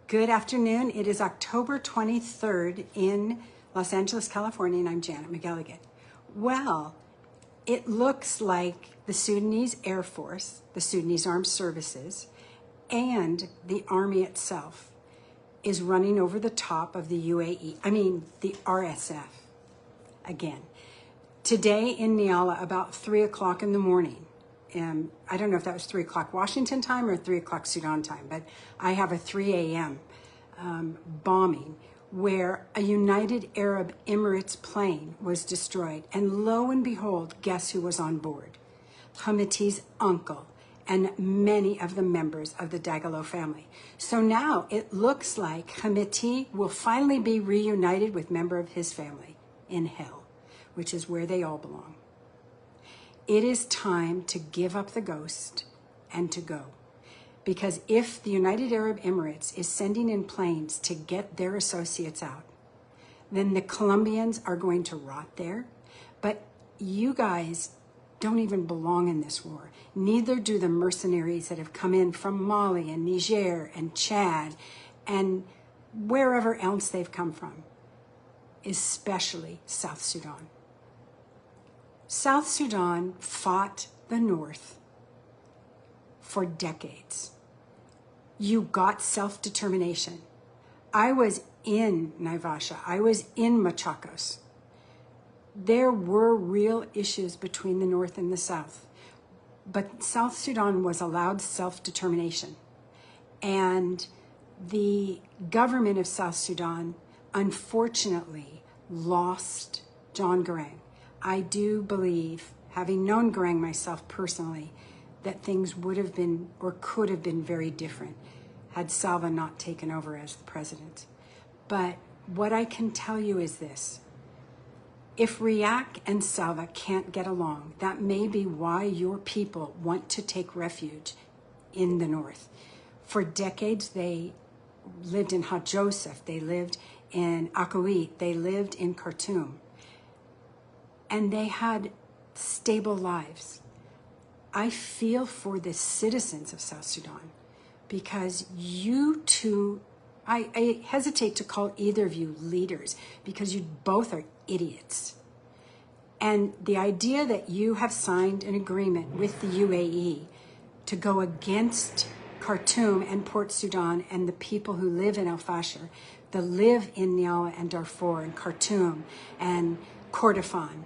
Good afternoon. It is October 23rd in Los Angeles, California, and I'm Janet McElligott. Well, it looks like the Sudanese Air Force, the Sudanese Armed Services, and the Army itself is running over the top of the the RSF again. Today in Nyala, about 3 o'clock in the morning, I don't know if that was 3 o'clock Washington time or 3 o'clock Sudan time, but I have a 3 a.m. Bombing where a United Arab Emirates plane was destroyed. And lo and behold, guess who was on board? Hamiti's uncle and many of the members of the Dagalo family. So now it looks like Hamiti will finally be reunited with member of his family in hell, which is where they all belong. It is time to give up the ghost and to go. Because if the United Arab Emirates is sending in planes to get their associates out, then the Colombians are going to rot there. But you guys don't even belong in this war. Neither do the mercenaries that have come in from Mali and Niger and Chad and wherever else they've come from, especially South Sudan. South Sudan fought the North for decades. You got self-determination. I was in Naivasha. I was in Machakos. There were real issues between the North and the South, but South Sudan was allowed self-determination. And the government of South Sudan, unfortunately, lost John Garang. I do believe, having known Garang myself personally, that things would have been or could have been very different had Salva not taken over as the president. But what I can tell you is this. If Riek and Salva can't get along, that may be why your people want to take refuge in the North. For decades, they lived in Haj Joseph, they lived in Akoit, they lived in Khartoum. And they had stable lives. I feel for the citizens of South Sudan because you two, I hesitate to call either of you leaders because you both are idiots. And the idea that you have signed an agreement with the UAE to go against Khartoum and Port Sudan and the people who live in El Fasher, that live in Nyala and Darfur and Khartoum and Kordofan,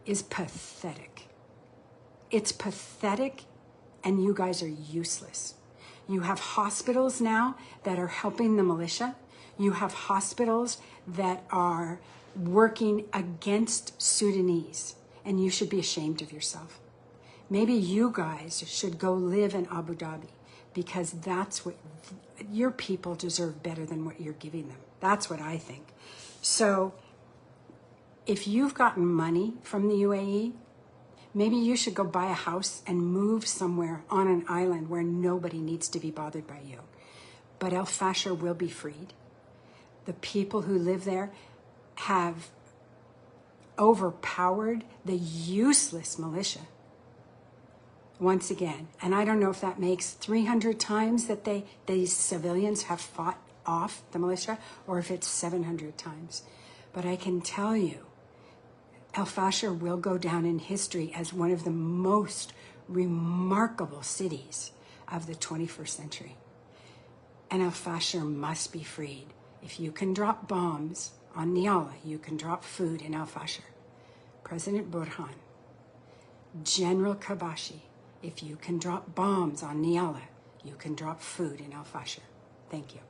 is pathetic. It's pathetic, and you guys are useless. You have hospitals now that are helping the militia. You have hospitals that are working against Sudanese, and you should be ashamed of yourself. Maybe you guys should go live in Abu Dhabi because that's what your people deserve better than what you're giving them. That's what I think. So if you've gotten money from the UAE, maybe you should go buy a house and move somewhere on an island where nobody needs to be bothered by you. But El Fasher will be freed. The people who live there have overpowered the useless militia once again. And I don't know if that makes 300 times that these civilians have fought off the militia or if it's 700 times. But I can tell you, El Fasher will go down in history as one of the most remarkable cities of the 21st century. And El Fasher must be freed. If you can drop bombs on Nyala, you can drop food in El Fasher. President Burhan, General Kabashi, if you can drop bombs on Nyala, you can drop food in El Fasher. Thank you.